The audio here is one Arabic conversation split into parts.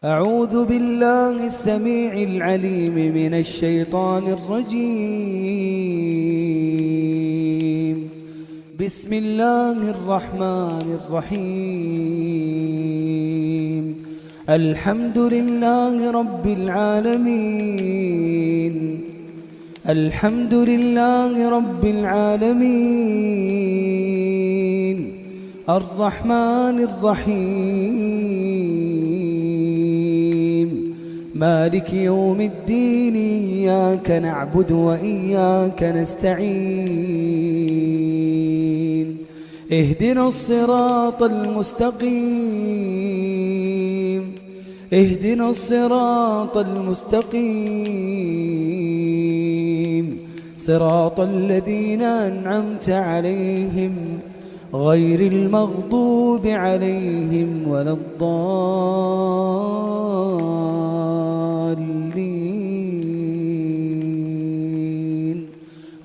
أعوذ بالله السميع العليم من الشيطان الرجيم. بسم الله الرحمن الرحيم. الحمد لله رب العالمين. الحمد لله رب العالمين. الرحمن الرحيم. مالك يوم الدين. إياك نعبد وإياك نستعين. اهدنا الصراط المستقيم. اهدنا الصراط المستقيم. صراط الذين أنعمت عليهم غير المغضوب عليهم ولا الضالين.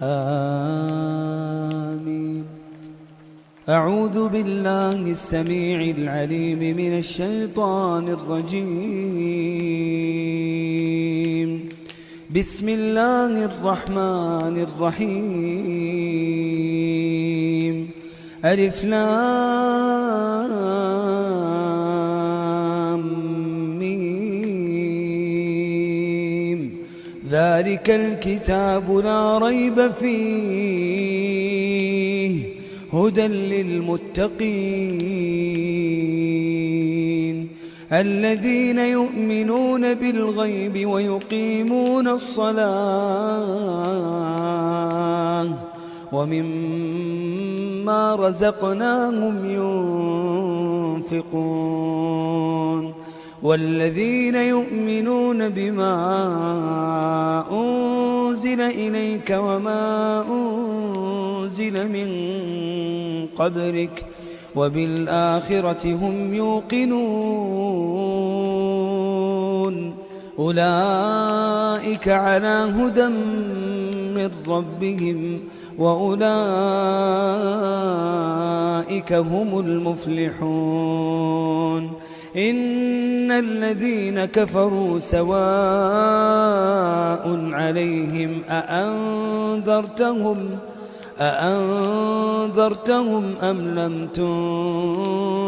آمين. أعوذ بالله السميع العليم من الشيطان الرجيم. بسم الله الرحمن الرحيم. ألف لام ميم. ذلك الكتاب لا ريب فيه هدى للمتقين الذين يؤمنون بالغيب ويقيمون الصلاة ومما رزقناهم ينفقون والذين يؤمنون بما أنزل إليك وما أنزل من قبلك وبالآخرة هم يوقنون أولئك على هدى من ربهم وأولئك هم المفلحون. إن الذين كفروا سواء عليهم أأنذرتهم أم لم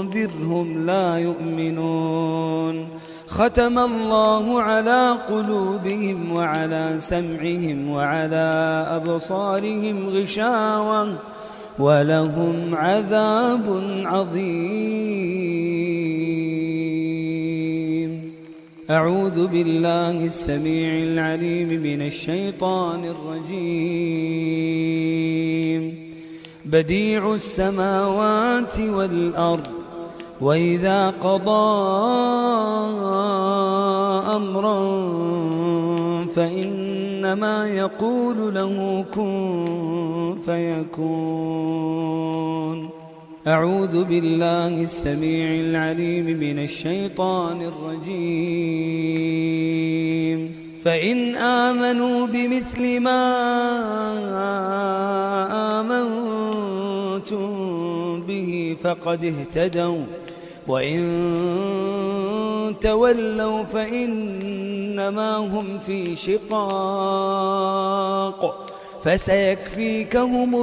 تنذرهم لا يؤمنون. ختم الله على قلوبهم وعلى سمعهم وعلى أبصارهم غشاوة ولهم عذاب عظيم. أعوذ بالله السميع العليم من الشيطان الرجيم. بديع السماوات والأرض وإذا قضى أمرا فإنما يقول له كن فيكون. أعوذ بالله السميع العليم من الشيطان الرجيم. فإن آمنوا بمثل ما آمنتم به فقد اهتدوا وإن تولوا فإنما هم في شقاق فسيكفيكهم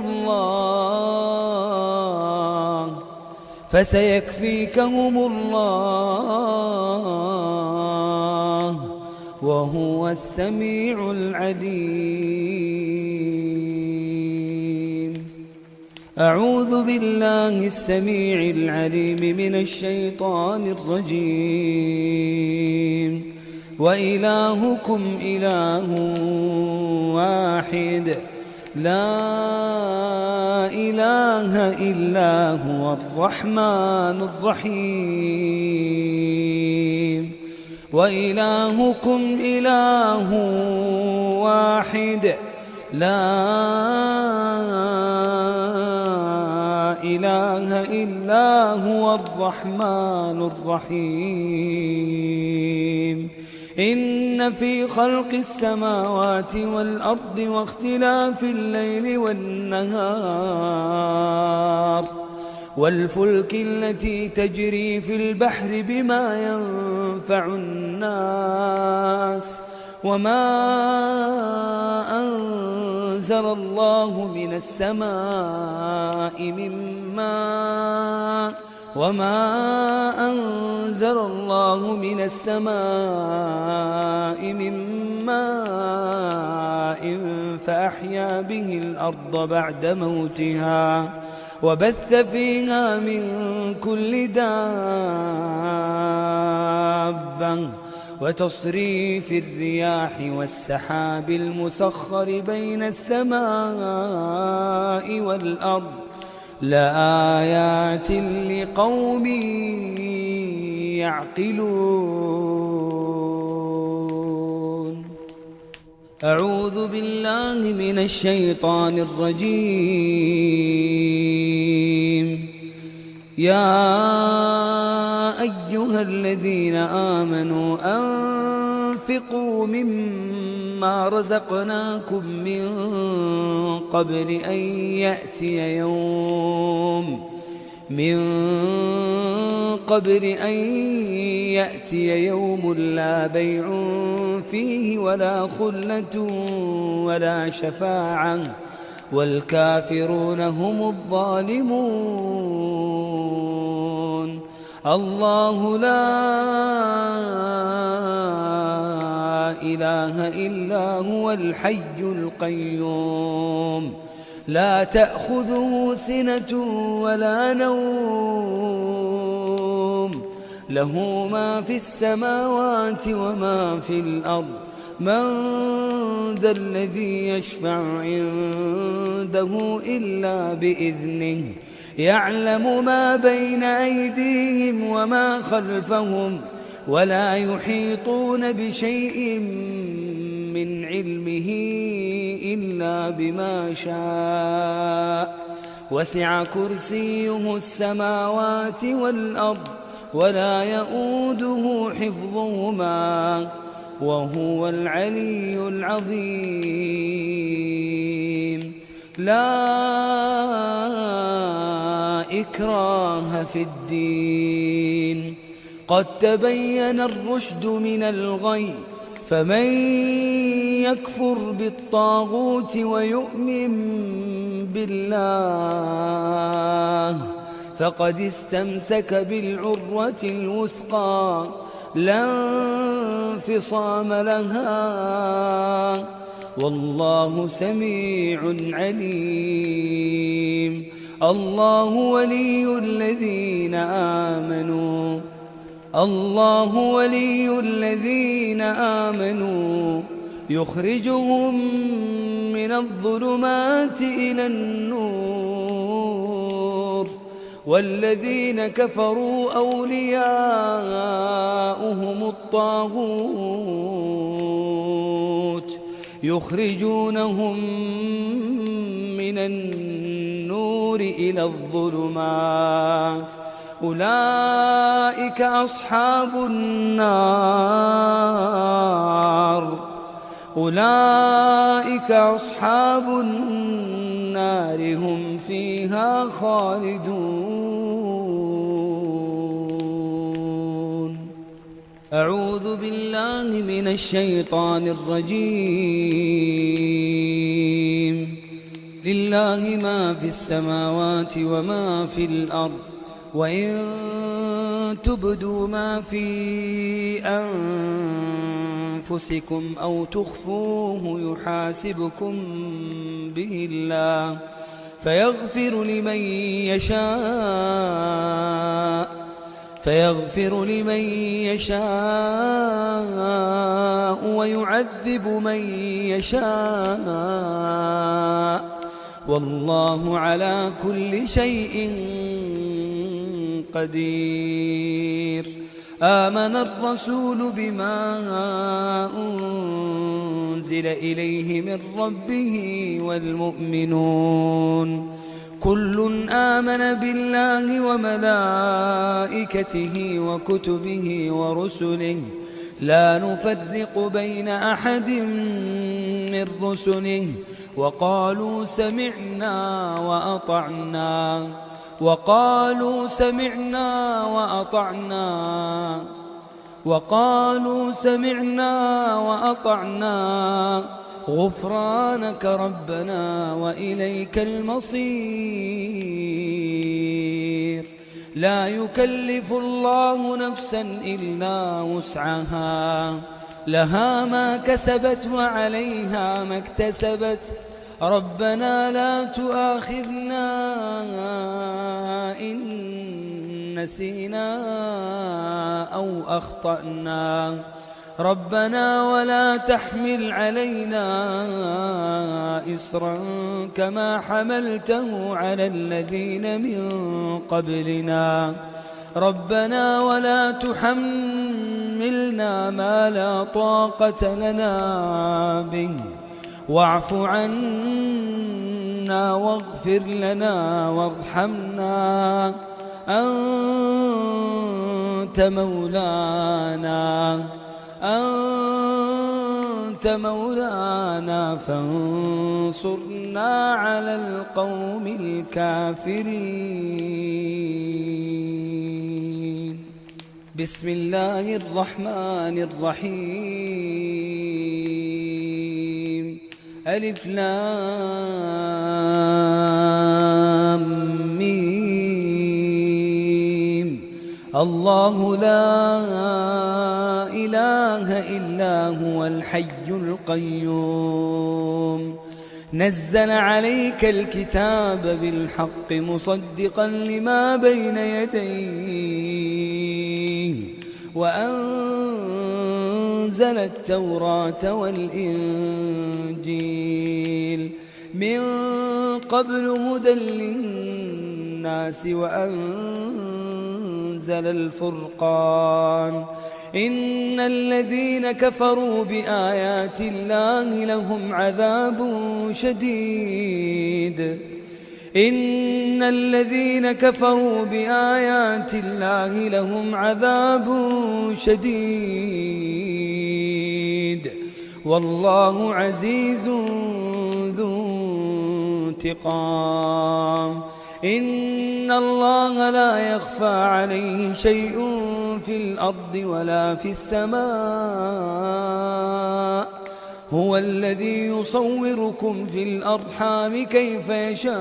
الله وهو السميع العليم. أعوذ بالله السميع العليم من الشيطان الرجيم. وإلهكم إله واحد لا إله إلا هو الرحمن الرحيم. وإلهكم إله واحد لا إله إلا هو الرحمن الرحيم. إن في خلق السماوات والأرض واختلاف الليل والنهار والفلك التي تجري في البحر بما ينفع الناس وما أنزل الله من السماء من ماء فأحيا به الأرض بعد موتها وبث فيها من كل دابة وتصريف الرياح والسحاب المسخر بين السماء والأرض لآيات لقوم يعقلون. أعوذ بالله من الشيطان الرجيم. يا أيها الذين آمنوا أنفقوا مما رزقناكم من قبل أن يأتي يوم لا بيع فيه ولا خلة ولا شفاعة والكافرون هم الظالمون. الله لا إله إلا هو الحي القيوم لا تأخذه سنة ولا نوم له ما في السماوات وما في الأرض من ذا الذي يشفع عنده إلا بإذنه يعلم ما بين أيديهم وما خلفهم ولا يحيطون بشيء من علمه إلا بما شاء وسع كرسيه السماوات والأرض ولا يؤوده حفظهما وهو العلي العظيم. لا إكراه في الدين قد تبين الرشد من الغي فمن يكفر بالطاغوت ويؤمن بالله فقد استمسك بالعروة الوثقى لا انفصام لها والله سميع عليم. الله ولي الذين آمنوا يخرجهم من الظلمات إلى النور والذين كفروا أولياؤهم الطاغوت يخرجونهم من النور إلى الظلمات أولئك أصحاب النار هم فيها خالدون. أعوذ بالله من الشيطان الرجيم. لله ما في السماوات وما في الأرض وإن تبدوا ما في أنفسكم أو تخفوه يحاسبكم به الله فيغفر لمن يشاء ويعذب من يشاء والله على كل شيء قدير. آمن الرسول بما أنزل إليه من ربه والمؤمنون كل آمن بالله وملائكته وكتبه ورسله لا نفرق بين أحد من رسله وقالوا سمعنا وأطعنا وقالوا سمعنا وأطعنا غفرانك ربنا وإليك المصير. لا يكلف الله نفسا إلا وسعها، لها ما كسبت وعليها ما اكتسبت. ربنا لا تؤاخذنا إن نسينا أو أخطأنا. ربنا ولا تحمل علينا إصرا كما حملته على الذين من قبلنا. ربنا ولا تحملنا ما لا طاقة لنا به، واعف عنا واغفر لنا وارحمنا، أنت مولانا فانصرنا على القوم الكافرين. بسم الله الرحمن الرحيم. ألف لام ميم. الله لا إله إلا هو الحي القيوم. نزل عليك الكتاب بالحق مصدقا لما بين يديه، وأنزل التوراة والإنجيل من قبل هدى للناس، وأنزل الفرقان. إن الذين كفروا بآيات الله لهم عذاب شديد. إن الذين كفروا بآيات الله لهم عذاب شديد، والله عزيز ذو انتقام. إن الله لا يخفى عليه شيء في الأرض ولا في السماء. هو الذي يصوركم في الأرحام كيف يشاء.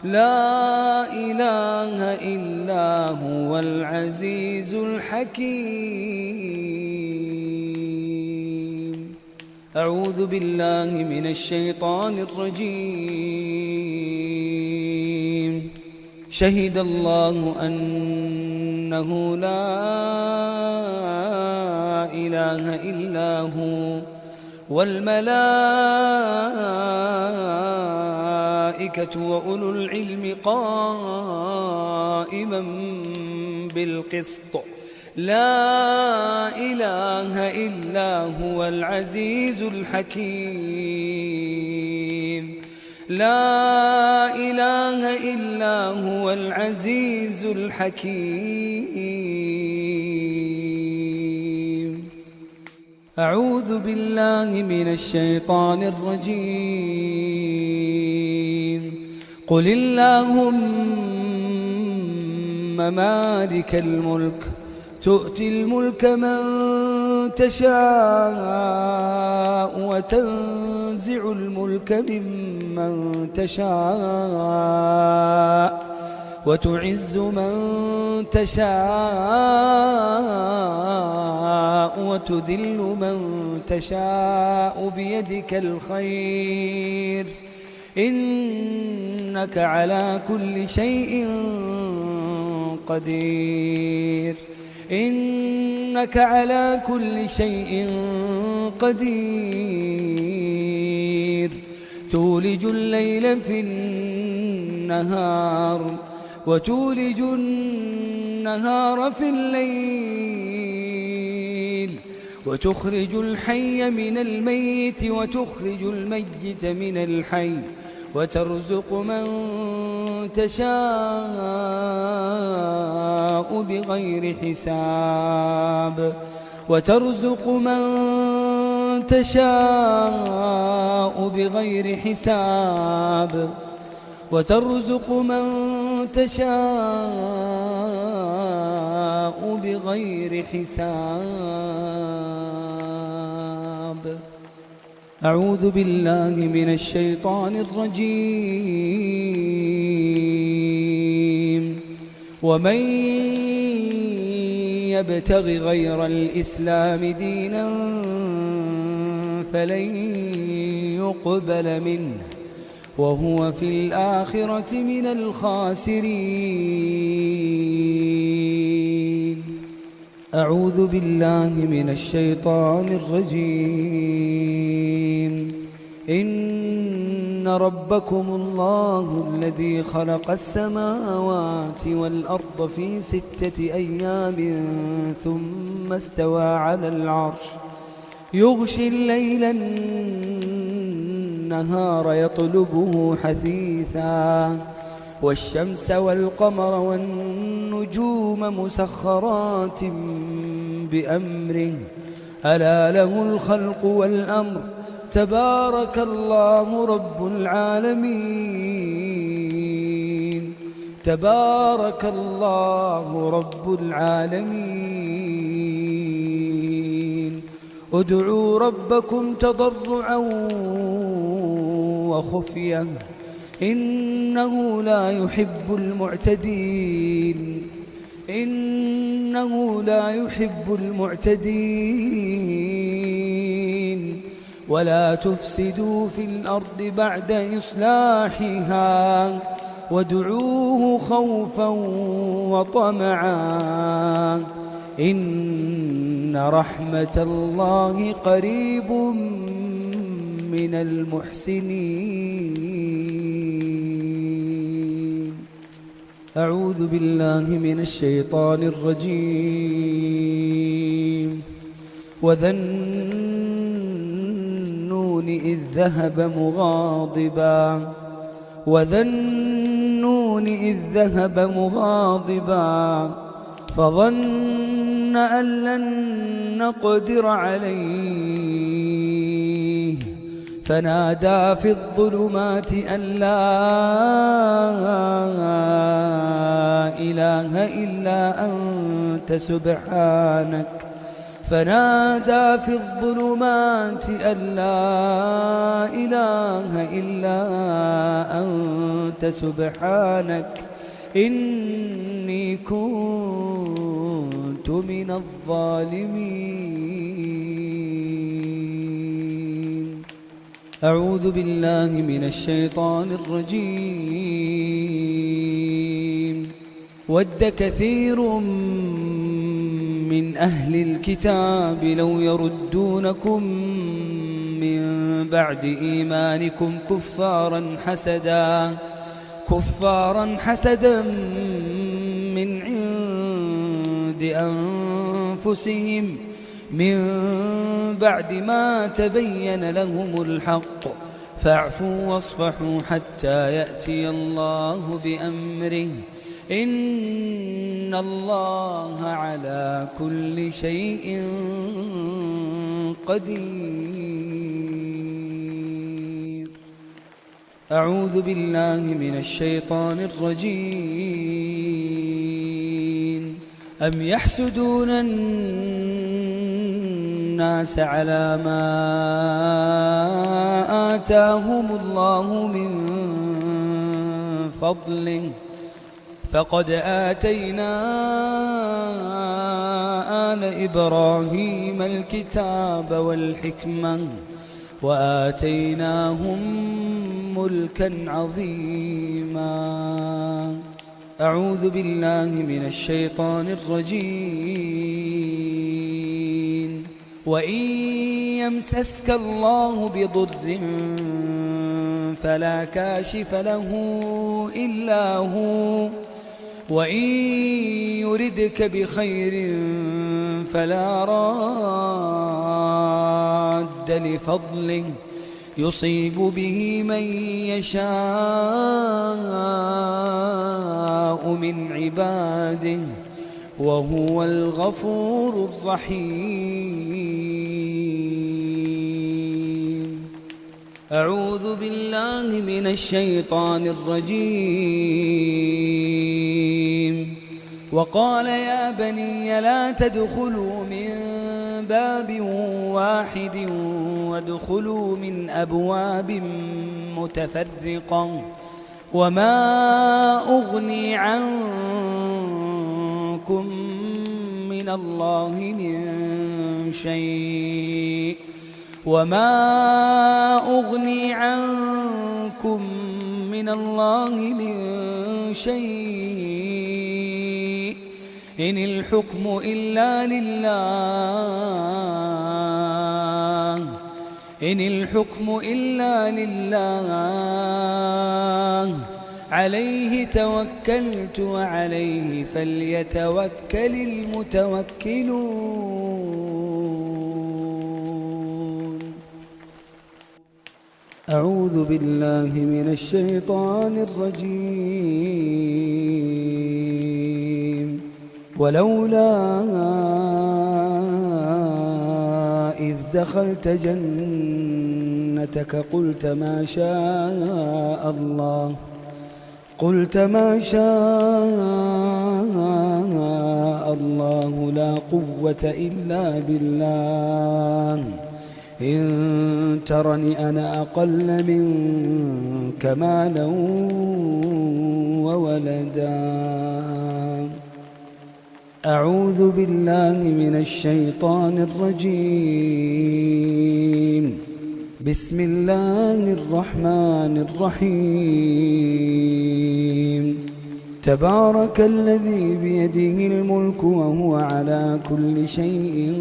لا إله إلا هو العزيز الحكيم. أعوذ بالله من الشيطان الرجيم. شهد الله أنه لا إله إلا هو، والملائكة وأولو العلم قائما بالقسط. لا إله إلا هو العزيز الحكيم. لا إله إلا هو العزيز الحكيم. أعوذ بالله من الشيطان الرجيم. قل اللهم مالك الملك تؤتي الملك من تشاء وتنزع الملك ممن تشاء وتعز من تشاء وتذل من تشاء بيدك الخير، إنك على كل شيء قدير. إنك على كل شيء قدير. تولج الليل في النهار وتولج النهار في الليل، وتخرج الحي من الميت وتخرج الميت من الحي، وترزق من تشاء بغير حساب. وترزق من تشاء بغير حساب. وترزق من تشاء بغير حساب. أعوذ بالله من الشيطان الرجيم. ومن يبتغ غير الإسلام دينا فلن يقبل منه وهو في الآخرة من الخاسرين. أعوذ بالله من الشيطان الرجيم. إن ربكم الله الذي خلق السماوات والأرض في 6 أيام ثم استوى على العرش يغشي الليل النهار يطلبه حثيثا والشمس والقمر والنجوم مسخرات بأمره ألا له الخلق والأمر تبارك الله رب العالمين. تبارك الله رب العالمين. ادعوا ربكم تضرعا وخفية إنه لا يحب المعتدين. إنه لا يحب المعتدين. ولا تفسدوا في الأرض بعد إصلاحها وادعوه خوفا وطمعا إن رحمة الله قريب من المحسنين. أعوذ بالله من الشيطان الرجيم. وذا النون إذ ذهب مغاضبا فظن أن لن نقدر عليه فنادى في الظلمات أن لا إله إلا أنت سبحانك. فنادى في الظلمات أن لا إله إلا أنت سبحانك إني كنت من الظالمين. أعوذ بالله من الشيطان الرجيم. ود كثير من أهل الكتاب لو يردونكم من بعد إيمانكم كفارا حسدا من عند أنفسهم من بعد ما تبين لهم الحق فاعفوا واصفحوا حتى يأتي الله بأمره إن الله على كل شيء قدير. أعوذ بالله من الشيطان الرجيم. أم يحسدون الناس على ما آتاهم الله من فضله فقد آتينا آل إبراهيم الكتاب والحكمة وآتيناهم ملكا عظيما. أعوذ بالله من الشيطان الرجيم. وإن يمسسك الله بضر فلا كاشف له إلا هو وإن يردك بخير فلا راد لفضله يصيب به من يشاء من عباده وهو الغفور الرحيم. أعوذ بالله من الشيطان الرجيم. وقال يا بني لا تدخلوا من باب واحد وادخلوا من أبواب متفرقة وما أغني عنكم من الله من شيء من الله من شيء إن الحكم إلا لله عليه توكلت وعليه فليتوكل المتوكلون. أعوذ بالله من الشيطان الرجيم. ولولا إذ دخلت جنتك قلت ما شاء الله لا قوة إلا بالله إن ترني أنا أقل منك مالا وولدا. أعوذ بالله من الشيطان الرجيم. بسم الله الرحمن الرحيم. تبارك الذي بيده الملك وهو على كل شيء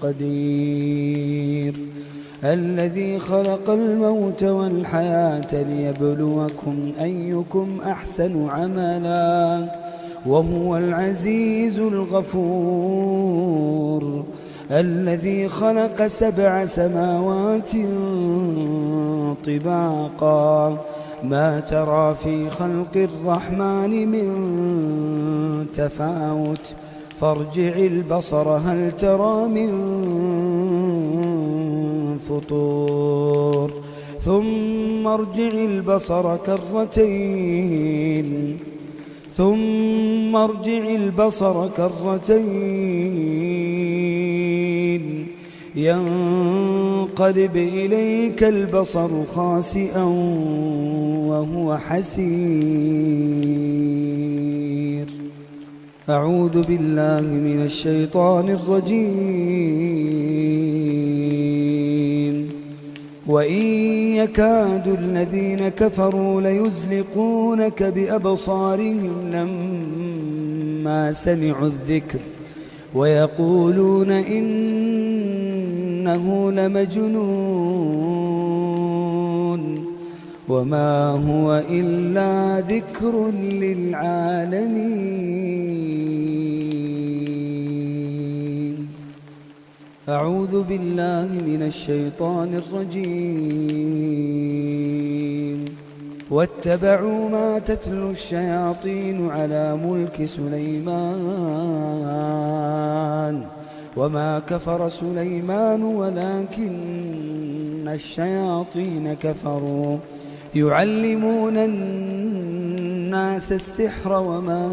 قدير. الذي خلق الموت والحياة ليبلوكم أيكم أحسن عملا وهو العزيز الغفور. الذي خلق 7 سماوات طباقا ما ترى في خلق الرحمن من تفاوت فارجع البصر هل ترى من فطور ثم ارجع البصر كرتين ينقلب إليك البصر خاسئا وهو حسير. أعوذ بالله من الشيطان الرجيم. وإن يكاد الذين كفروا ليزلقونك بأبصارهم لما سمعوا الذكر ويقولون إنه لمجنون وما هو إلا ذكر للعالمين. أعوذ بالله من الشيطان الرجيم. واتبعوا ما تتلو الشياطين على ملك سليمان وما كفر سليمان ولكن الشياطين كفروا يعلمون الناس السحر وما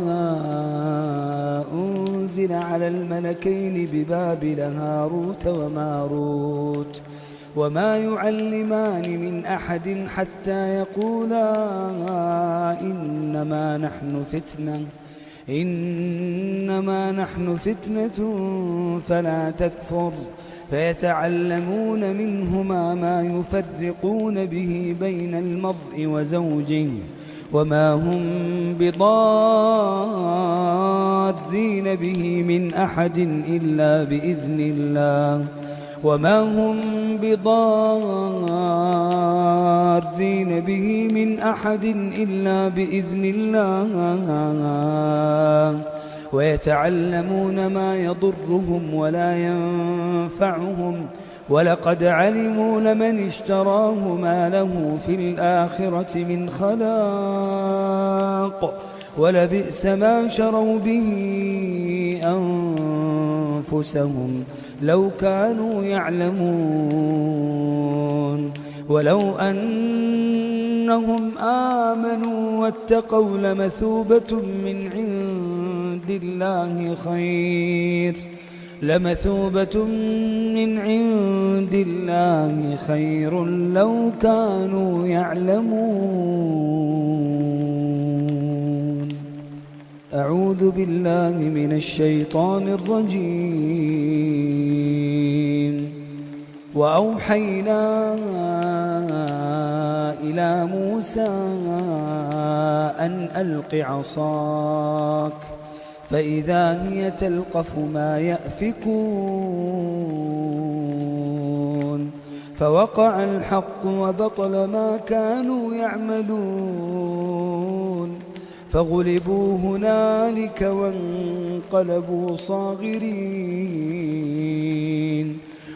أنزل على الملكين ببابل هاروت وماروت وما يعلمان من أحد حتى يقولا إنما نحن فتنة فلا تكفر فيتعلمون منهما ما يفرقون به بين المرء وزوجه وما هم بضارين به من أحد إلا بإذن الله ويتعلمون ما يضرهم ولا ينفعهم ولقد علموا لمن اشتراه ما له في الآخرة من خلاق ولبئس ما شروا به أنفسهم لو كانوا يعلمون ولو أنهم آمنوا واتقوا لمثوبة من عند الله خير لو كانوا يعلمون. أعوذ بالله من الشيطان الرجيم. وأوحينا إلى موسى أن ألق عصاك فإذا هي تلقف ما يأفكون فوقع الحق وبطل ما كانوا يعملون فغلبوا هنالك وانقلبوا صاغرين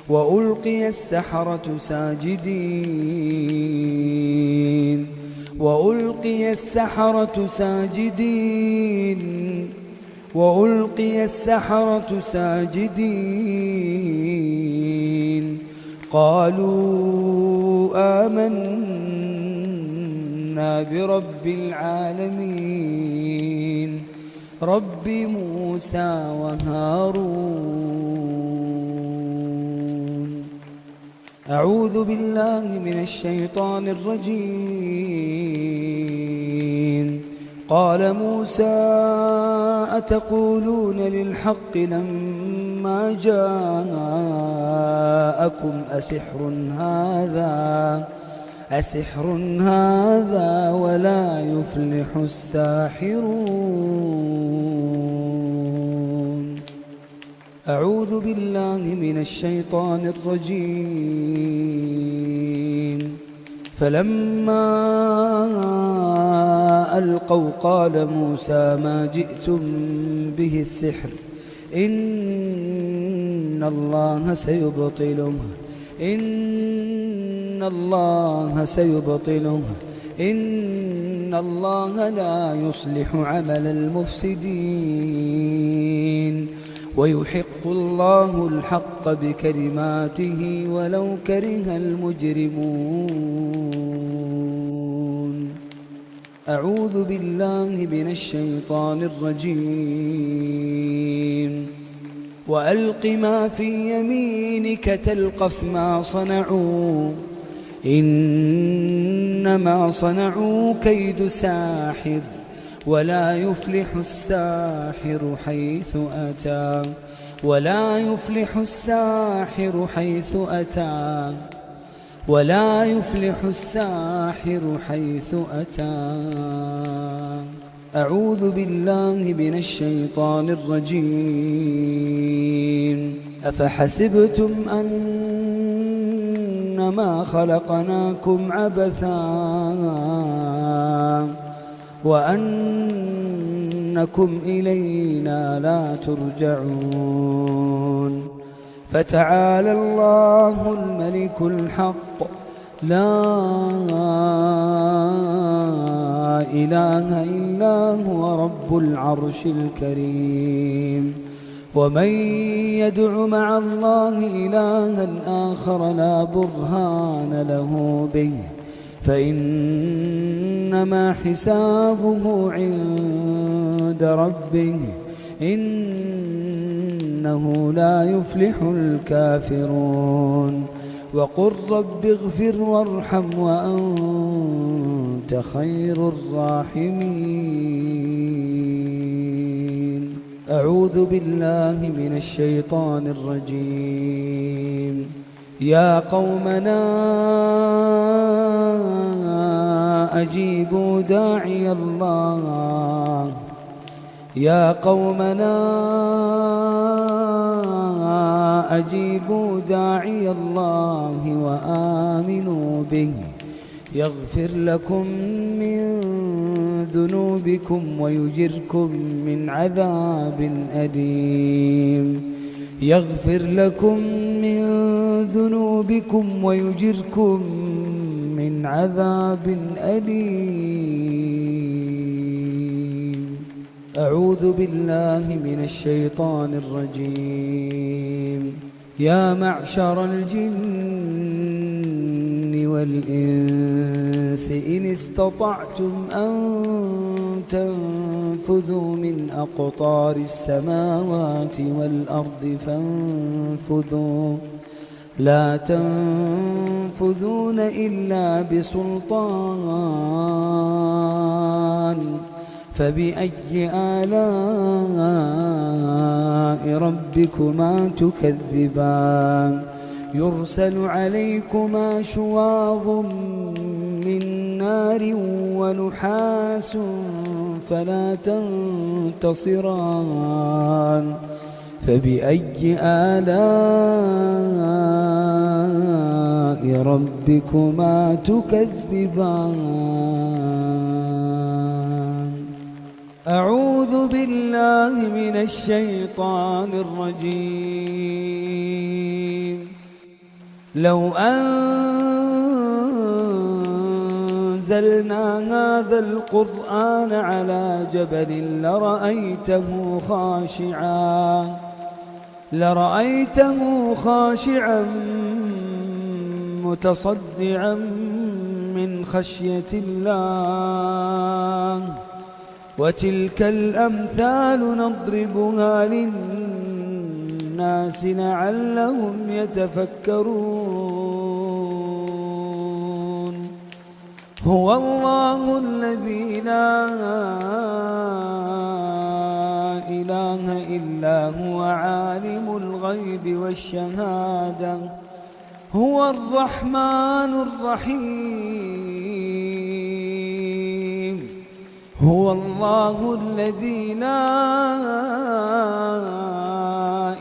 وألقي السحرة ساجدين قالوا آمنا برب العالمين رب موسى وهارون. أعوذ بالله من الشيطان الرجيم. قال موسى أتقولون للحق لما جاءكم أسحر هذا ولا يفلح الساحرون. أعوذ بالله من الشيطان الرجيم. فلما ألقوا قال موسى ما جئتم به السحر إن الله لا يصلح عمل المفسدين ويحق الله الحق بكلماته ولو كره المجرمون. أعوذ بالله من الشيطان الرجيم. وألق ما في يمينك تلقف ما صنعوا إنما صنعوا كيد ساحر ولا يفلح الساحر حيث أتى. أعوذ بالله من الشيطان الرجيم. أفحسبتم أنما خلقناكم عبثا وأنكم إلينا لا ترجعون فتعالى الله الملك الحق لا إله إلا هو رب العرش الكريم. ومن يدع مع الله إلها آخر لا برهان له به فإنما حسابه عند ربه إنه لا يفلح الكافرون. وقل رب اغفر وارحم وأنت خير الراحمين. أعوذ بالله من الشيطان الرجيم. يا قومنا أجيبوا داعي الله وآمنوا به يغفر لكم من ذنوبكم ويجركم من عذاب أليم. أعوذ بالله من الشيطان الرجيم. يا معشر الجن والإنس إن استطعتم أن تنفذوا من أقطار السماوات والأرض فانفذوا لا تنفذون إلا بسلطان فبأي آلاء ربكما تكذبان يرسل عليكما شواظ من نار ونحاس فلا تنتصران فبأي آلاء ربكما تكذبان أعوذ بالله من الشيطان الرجيم. لو أنزلنا هذا القرآن على جبل لرأيته خاشعا متصدعا من خشية الله وتلك الأمثال نضربها للناس لعلهم يتفكرون. هو الله الذي لا إله إلا هو عالم الغيب والشهادة هو الرحمن الرحيم. هو الله الذي لا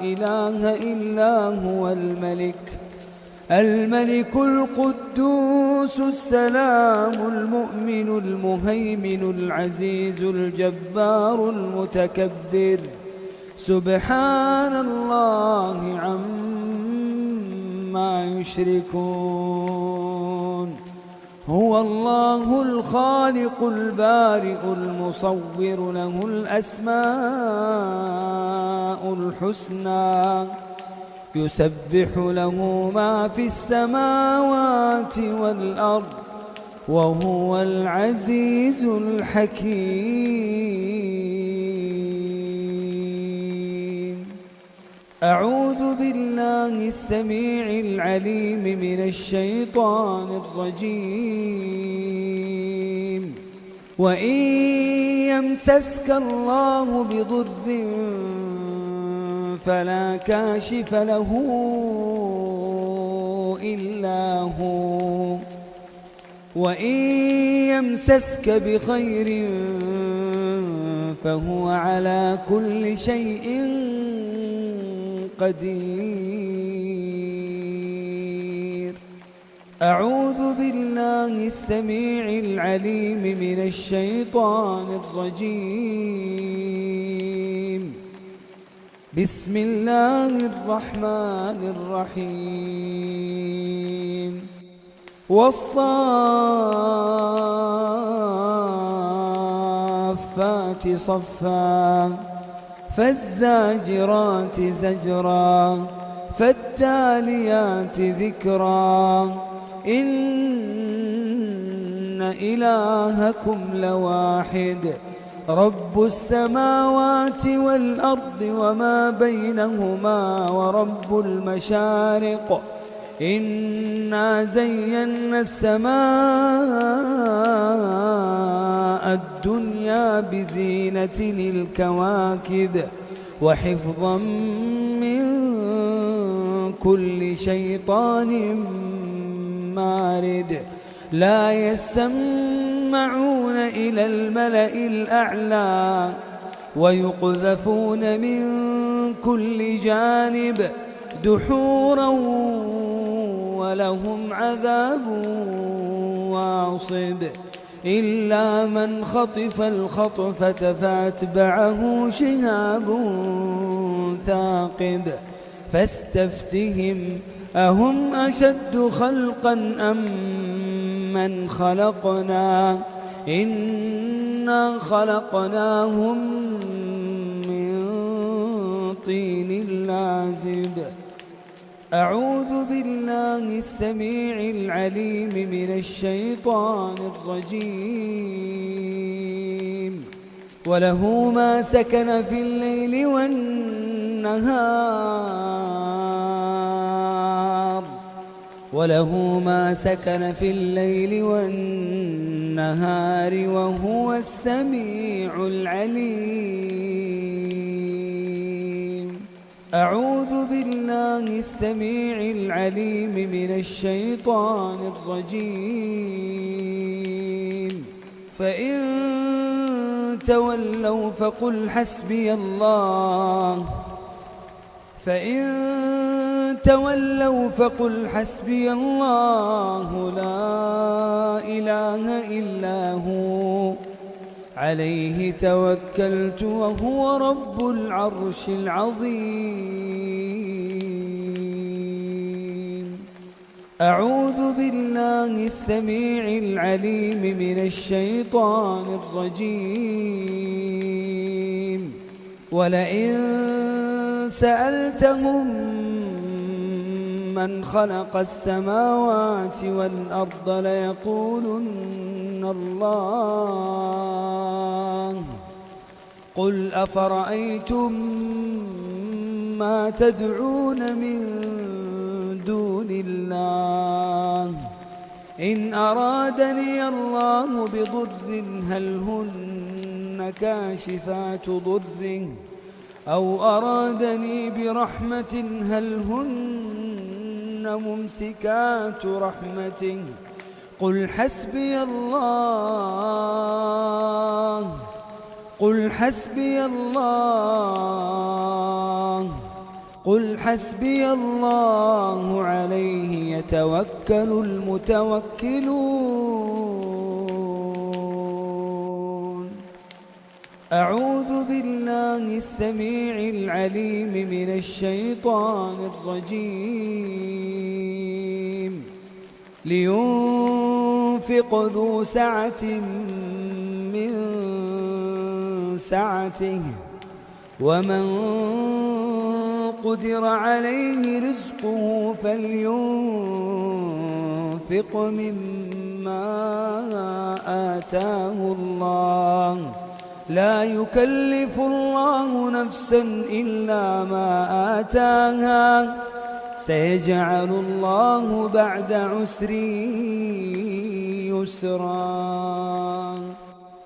إله إلا هو الملك القدوس السلام المؤمن المهيمن العزيز الجبار المتكبر سبحان الله عما يشركون. هو الله الخالق البارئ المصور له الأسماء الحسنى يسبح له ما في السماوات والأرض وهو العزيز الحكيم. أعوذ بالله السميع العليم من الشيطان الرجيم. وإن يمسسك الله بضر فلا كاشف له إلا هو وإن يمسسك بخير فهو على كل شيء قدير. أعوذ بالله السميع العليم من الشيطان الرجيم. بسم الله الرحمن الرحيم. والصافات صفا فالزاجرات زجرا فالتاليات ذكرا إن إلهكم لواحد رب السماوات والأرض وما بينهما ورب المشارق إنا زينا السماء الدنيا بزينة الكواكب وحفظا من كل شيطان مارد لا يسمعون إلى الملأ الأعلى ويقذفون من كل جانب دحورا ولهم عذاب واصب إلا من خطف الخطفة فأتبعه شهاب ثاقب فاستفتهم أهم أشد خلقا أم من خلقنا إنا خلقناهم طين لازب. أعوذ بالله السميع العليم من الشيطان الرجيم. وله ما سكن في الليل والنهار وله ما سكن في الليل والنهار وهو السميع العليم. أعوذ بالله السميع العليم من الشيطان الرجيم. فإن تولوا فقل حسبي الله لا إله إلا هو عليه توكلت وهو رب العرش العظيم. أعوذ بالله السميع العليم من الشيطان الرجيم. ولئن سألتهم من خلق السماوات والأرض ليقولن الله. قل أفرأيتم ما تدعون من دون الله إن أرادني الله بضر هل هن كاشفات ضره أو أرادني برحمة هل هن ممسكات رحمته قل حسبي الله عليه يتوكل المتوكلون. أعوذ بالله السميع العليم من الشيطان الرجيم. لينفق ذو سعة من سعته ومن قدر عليه رزقه فلينفق مما آتاه الله لا يكلف الله نفسا إلا ما آتاها سيجعل الله بعد عسر يسرا.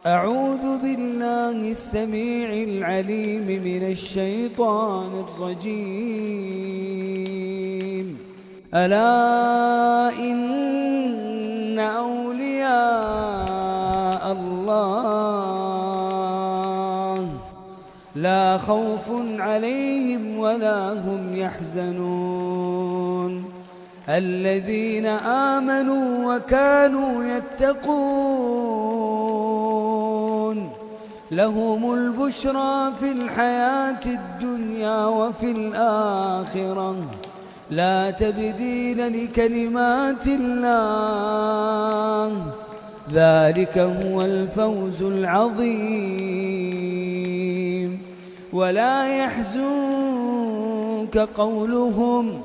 أعوذ بالله السميع العليم من الشيطان الرجيم. ألا إن أولياء الله لا خوف عليهم ولا هم يحزنون الذين آمنوا وكانوا يتقون لهم البشرى في الحياة الدنيا وفي الآخرة لا تبديل لكلمات الله ذلك هو الفوز العظيم. ولا يحزنك قولهم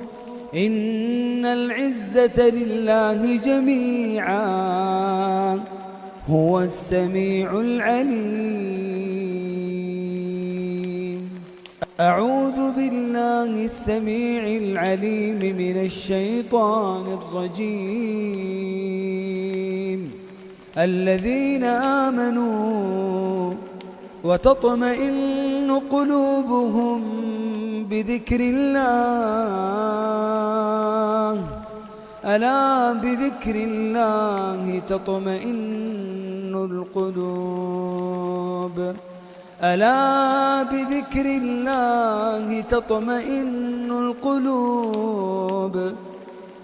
إن العزة لله جميعا هو السميع العليم. أعوذ بالله السميع العليم من الشيطان الرجيم. الذين آمنوا وتطمئن قلوبهم بذكر الله ألا بذكر الله تطمئن القلوب ألا بذكر الله تطمئن القلوب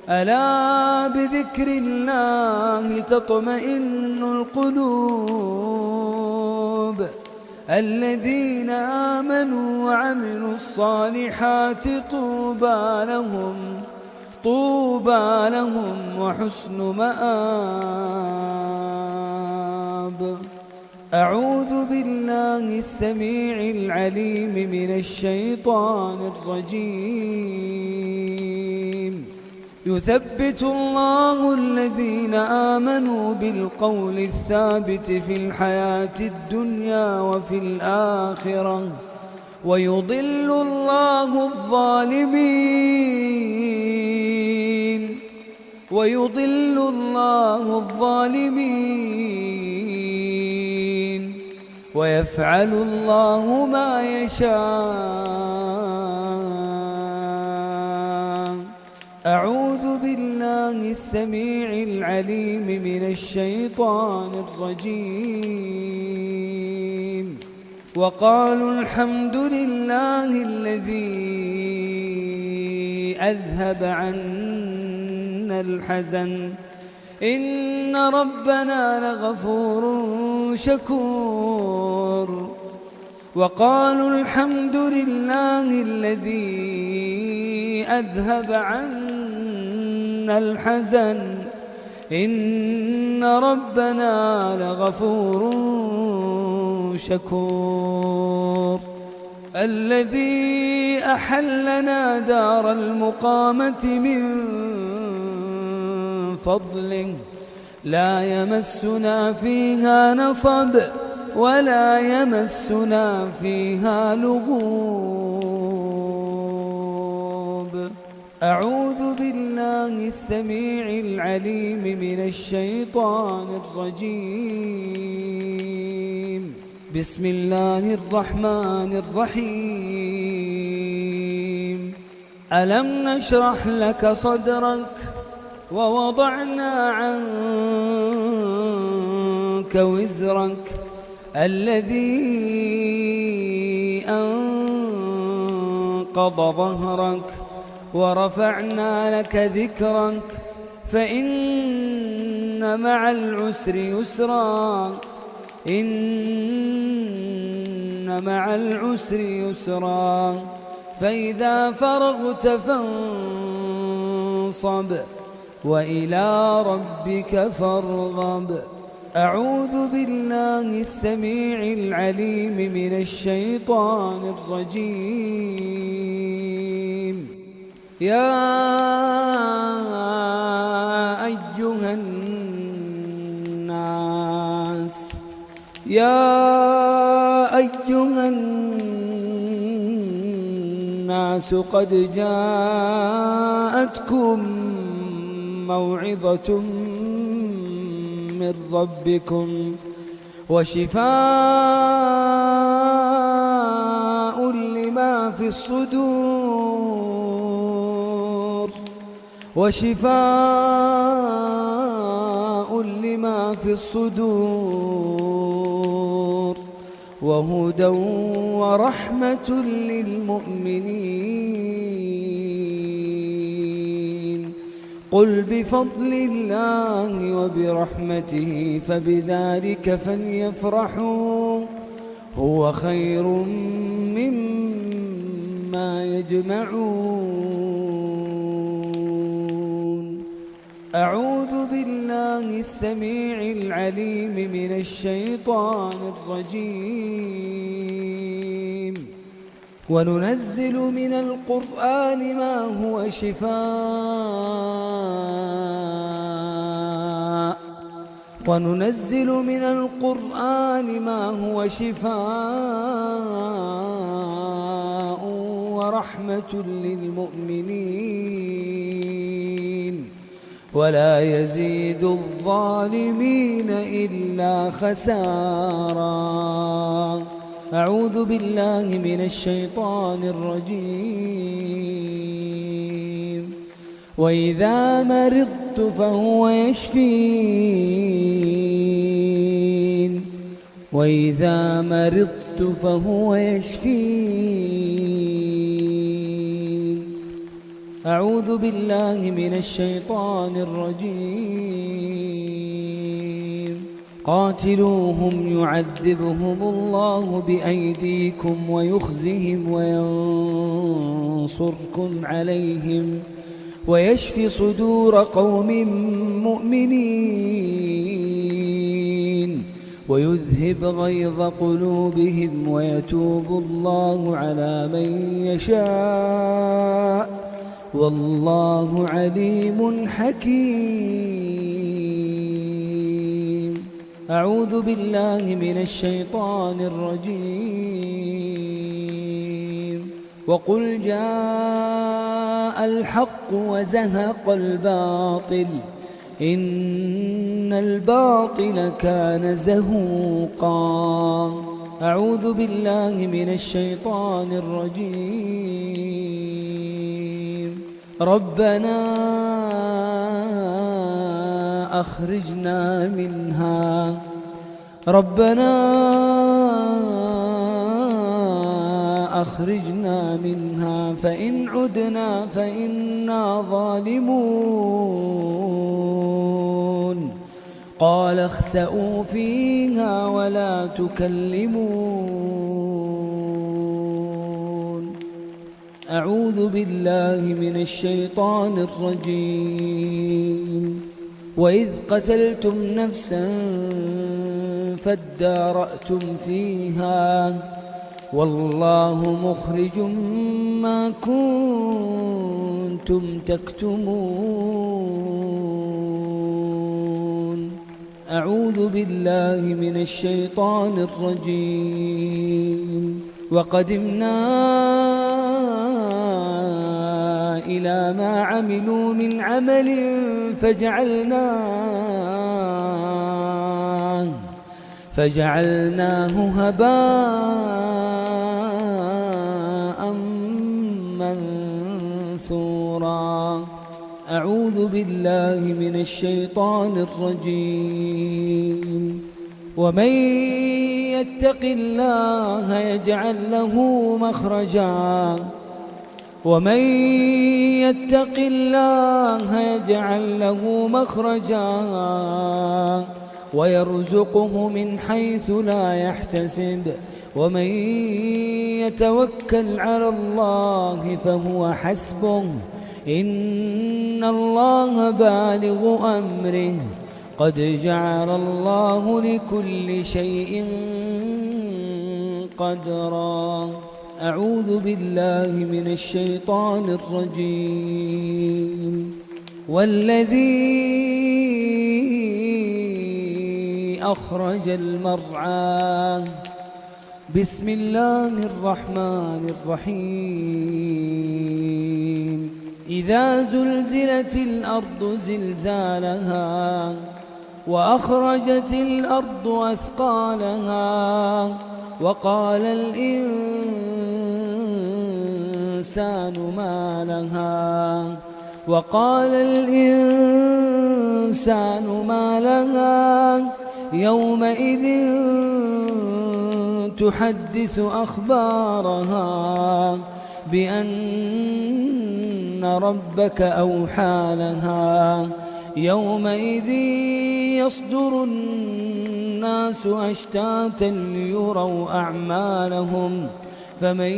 ألا بذكر الله تطمئن القلوب. الذين آمنوا وعملوا الصالحات طوبى لهم وحسن مآب. أعوذ بالله السميع العليم من الشيطان الرجيم. يثبت الله الذين آمنوا بالقول الثابت في الحياة الدنيا وفي الآخرة ويضل الله الظالمين ويفعل الله ما يشاء. أعوذ بالله السميع العليم من الشيطان الرجيم. وقالوا الحمد لله الذي أذهب عنا الحزن إن ربنا لغفور شكور. وقالوا الحمد لله الذي أذهب عنا الحزن إن ربنا لغفور شكور. الذي أحلنا دار المقامة من فضله لا يمسنا فيها نصب ولا يمسنا فيها لغوب. أعوذ بالله السميع العليم من الشيطان الرجيم. بسم الله الرحمن الرحيم. ألم نشرح لك صدرك ووضعنا عنك وزرك الذي أنقض ظهرك ورفعنا لك ذكرك فإن مع العسر يسرا إن مع العسر يسرا فإذا فرغت فانصب وإلى ربك فارغب. أعوذ بالله السميع العليم من الشيطان الرجيم. يا أيها الناس قد جاءتكم موعظة من ربكم وشفاء لما في الصدور وهدى ورحمة للمؤمنين. قل بفضل الله وبرحمته فبذلك فليفرحوا هو خير مما يجمعون. أعوذ بالله السميع العليم من الشيطان الرجيم. وننزل من القرآن ما هو شفاء ورحمة للمؤمنين ولا يزيد الظالمين إلا خسارا. أعوذ بالله من الشيطان الرجيم. وإذا مرضت فهو يشفين. أعوذ بالله من الشيطان الرجيم. قاتلوهم يعذبهم الله بأيديكم ويخزهم وينصركم عليهم ويشفي صدور قوم مؤمنين ويذهب غيظ قلوبهم ويتوب الله على من يشاء والله عليم حكيم. أعوذ بالله من الشيطان الرجيم. وقل جاء الحق وزهق الباطل إن الباطل كان زهوقا. أعوذ بالله من الشيطان الرجيم. ربنا أخرجنا منها فإن عدنا فإنا ظالمون. قال اخسئوا فيها ولا تكلمون. أعوذ بالله من الشيطان الرجيم. وإذ قتلتم نفسا فادارأتم فيها والله مخرج ما كنتم تكتمون. أعوذ بالله من الشيطان الرجيم. وقدمنا إلى ما عملوا من عمل فجعلناه هباء منثورا. أعوذ بالله من الشيطان الرجيم. ومن يتق الله يجعل له مخرجا ويرزقه من حيث لا يحتسب ومن يتوكل على الله فهو حسبه إن الله بالغ أمره قد جعل الله لكل شيء قدرا. أعوذ بالله من الشيطان الرجيم. والذي أخرج المرعى بسم الله الرحمن الرحيم. إذا زلزلت الأرض زلزالها وأخرجت الأرض أثقالها وقال الإنسان ما لها يومئذ تحدث أخبارها بأن ربك أوحى لها يومئذ يصدر الناس أشتاتا ليروا أعمالهم فمن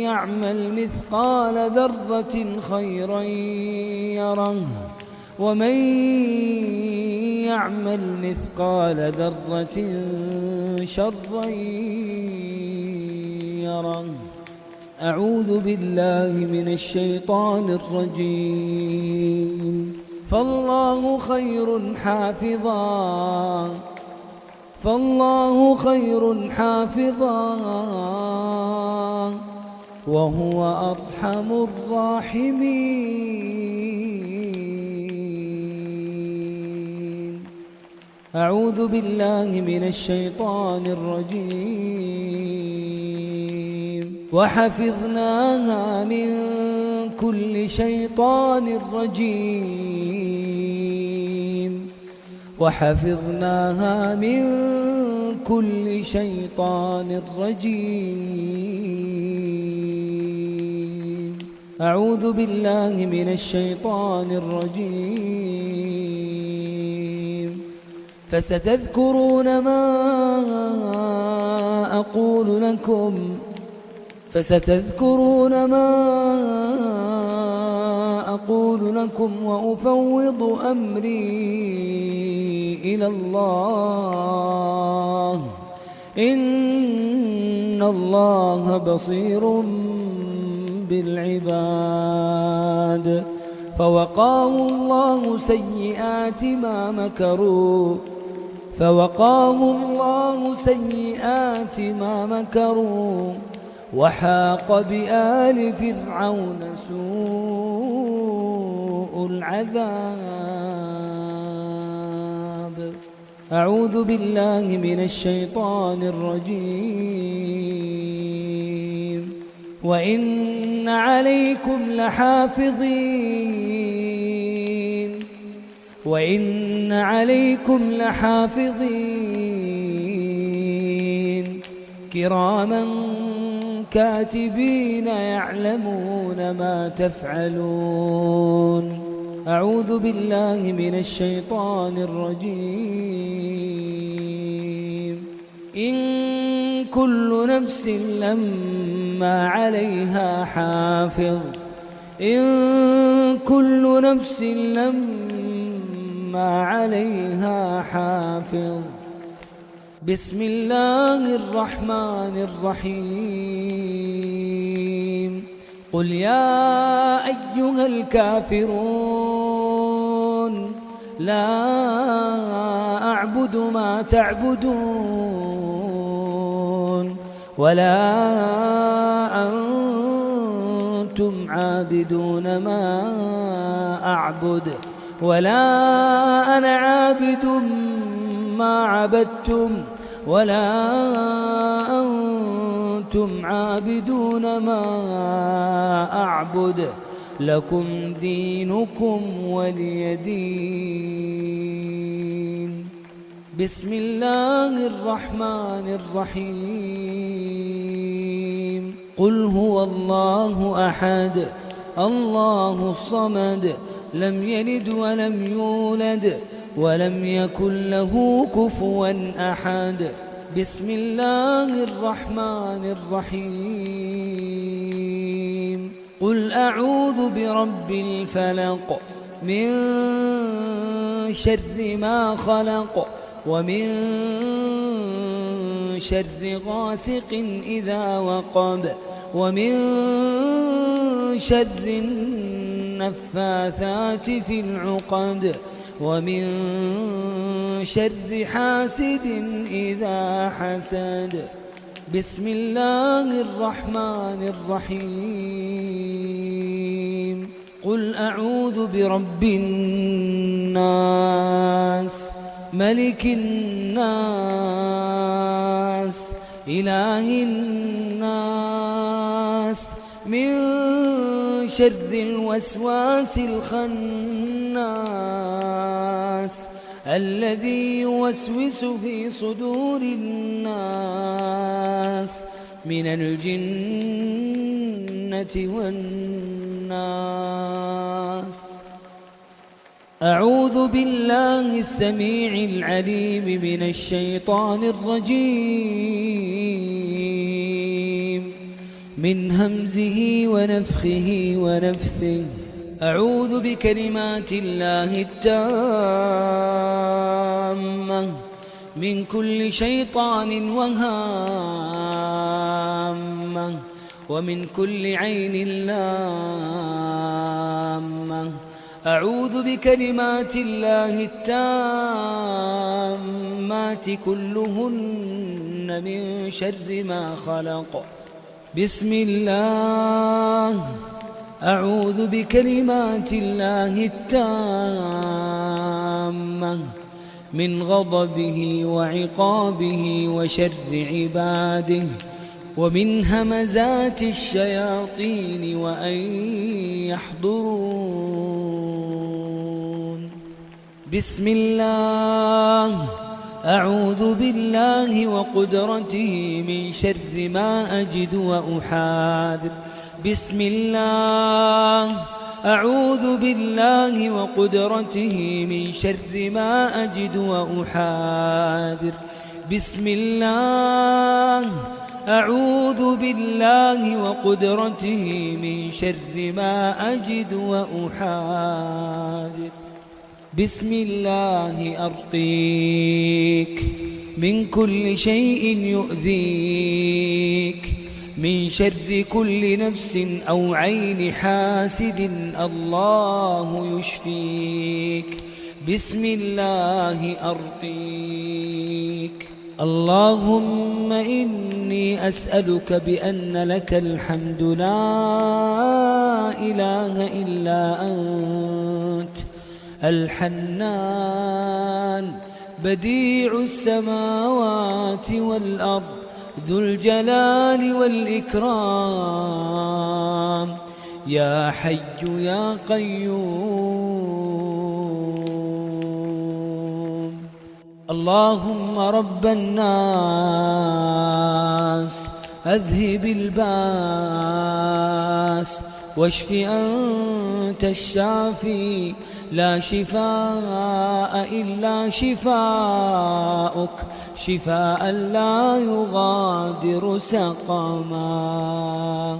يعمل مثقال ذرة خيرا يره ومن يعمل مثقال ذرة شرا يره. أعوذ بالله من الشيطان الرجيم. فالله خير حافظا وهو أرحم الراحمين. أعوذ بالله من الشيطان الرجيم. وحفظناها من كل شيطان رجيم. أعوذ بالله من الشيطان الرجيم. فستذكرون ما أقول لكم وأفوض أمري إلى الله إن الله بصير بالعباد. فوقاه الله سيئات ما مكروا وحاق بآل فرعون سوء العذاب. أعوذ بالله من الشيطان الرجيم. وإن عليكم لحافظين كراما كاتبين يعلمون ما تفعلون. أعوذ بالله من الشيطان الرجيم. إن كل نفس لما عليها حافظ. بسم الله الرحمن الرحيم. قل يا أيها الكافرون لا أعبد ما تعبدون ولا أنتم عابدون ما أعبد ولا أنا عابد ما عبدتم ولا أنتم عابدون ما أعبد لكم دينكم ولي دين. بسم الله الرحمن الرحيم. قل هو الله أحد الله الصمد لم يلد ولم يولد ولم يكن له كفوا أحد. بسم الله الرحمن الرحيم. قل أعوذ برب الفلق من شر ما خلق ومن شر غاسق إذا وقب ومن شر النفاثات في العقد ومن شر حاسد إذا حسد. بسم الله الرحمن الرحيم. قل أعوذ برب الناس ملك الناس إله الناس من شر الوسواس الخناس الذي يوسوس في صدور الناس من الجنة والناس. أعوذ بالله السميع العليم من الشيطان الرجيم من همزه ونفخه ونفثه. أعوذ بكلمات الله التامة من كل شيطان وهامة ومن كل عين لامة. أعوذ بكلمات الله التامات كلهن من شر ما خلق. بسم الله. أعوذ بكلمات الله التامة من غضبه وعقابه وشر عباده ومن همزات الشياطين وأن يحضرون. بسم الله. أعوذ بالله وقدرته من شر ما أجد وأحاذر. بسم الله. أعوذ بالله وقدرته من شر ما أجد وأحاذر. بسم الله. أعوذ بالله وقدرته من شر ما أجد وأحاذر. بسم الله أرقيك من كل شيء يؤذيك، من شر كل نفس أو عين حاسد الله يشفيك. بسم الله أرقيك. اللهم إني أسألك بأن لك الحمد لا إله إلا أنت الحنان بديع السماوات والأرض ذو الجلال والإكرام، يا حي يا قيوم. اللهم رب الناس أذهب الباس واشف أنت الشافي، لا شفاء إلا شفاءك، شفاء لا يغادر سقما.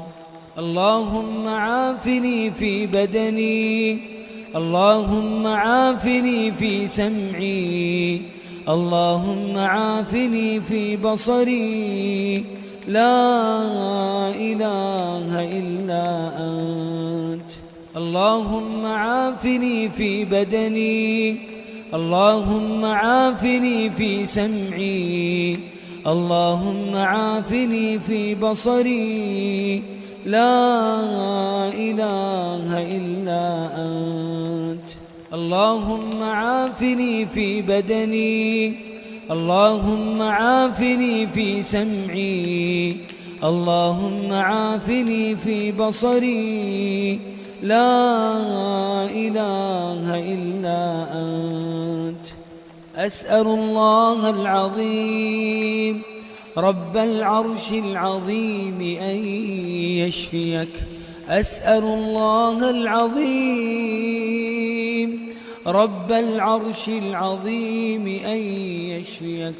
اللهم عافني في بدني، اللهم عافني في سمعي، اللهم عافني في بصري، لا إله إلا أنت. اللهم عافني في بدني، اللهم عافني في سمعي، اللهم عافني في بصري، لا إله إلا أنت. اللهم عافني في بدني، اللهم عافني في سمعي، اللهم عافني في بصري، لا إله إلا أنت. أسأل الله العظيم رب العرش العظيم أن يشفيك. أسأل الله العظيم رب العرش العظيم أن يشفيك.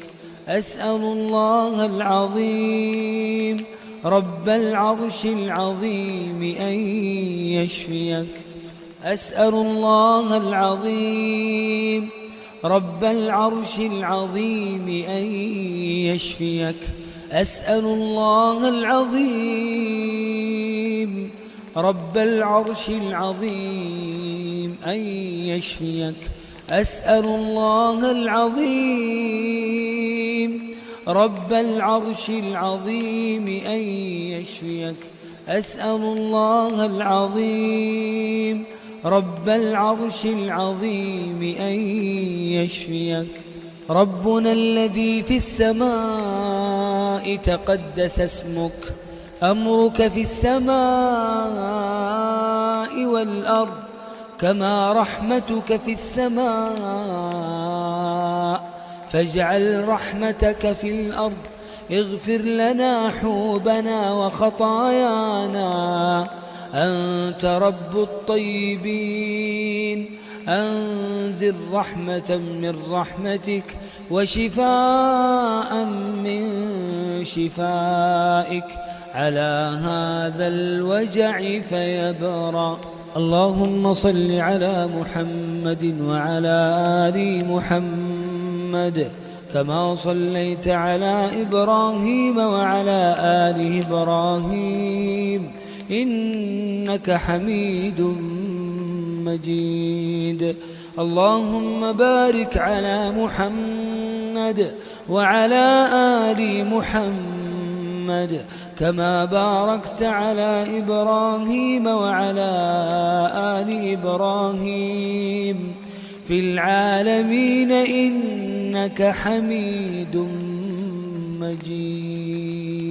أسأل الله العظيم رب العرش العظيم أن يشفيك. أسأل الله العظيم رب العرش العظيم أن يشفيك. أسأل الله العظيم رب العرش العظيم أن يشفيك. أسأل الله العظيم رب العرش العظيم أن يشفيك. أسأل الله العظيم رب العرش العظيم أن يشفيك. ربنا الذي في السماء تقدس اسمك، أمرك في السماء والأرض كما رحمتك في السماء، فاجعل رحمتك في الأرض. اغفر لنا حوبنا وخطايانا، أنت رب الطيبين. أنزل رحمة من رحمتك وشفاء من شفائك على هذا الوجع فيبرأ. اللهم صل على محمد وعلى آل محمد كما صليت على إبراهيم وعلى آل إبراهيم إنك حميد مجيد. اللهم بارك على محمد وعلى آل محمد كما باركت على إبراهيم وعلى آل إبراهيم في العالمين إنك حميد مجيد.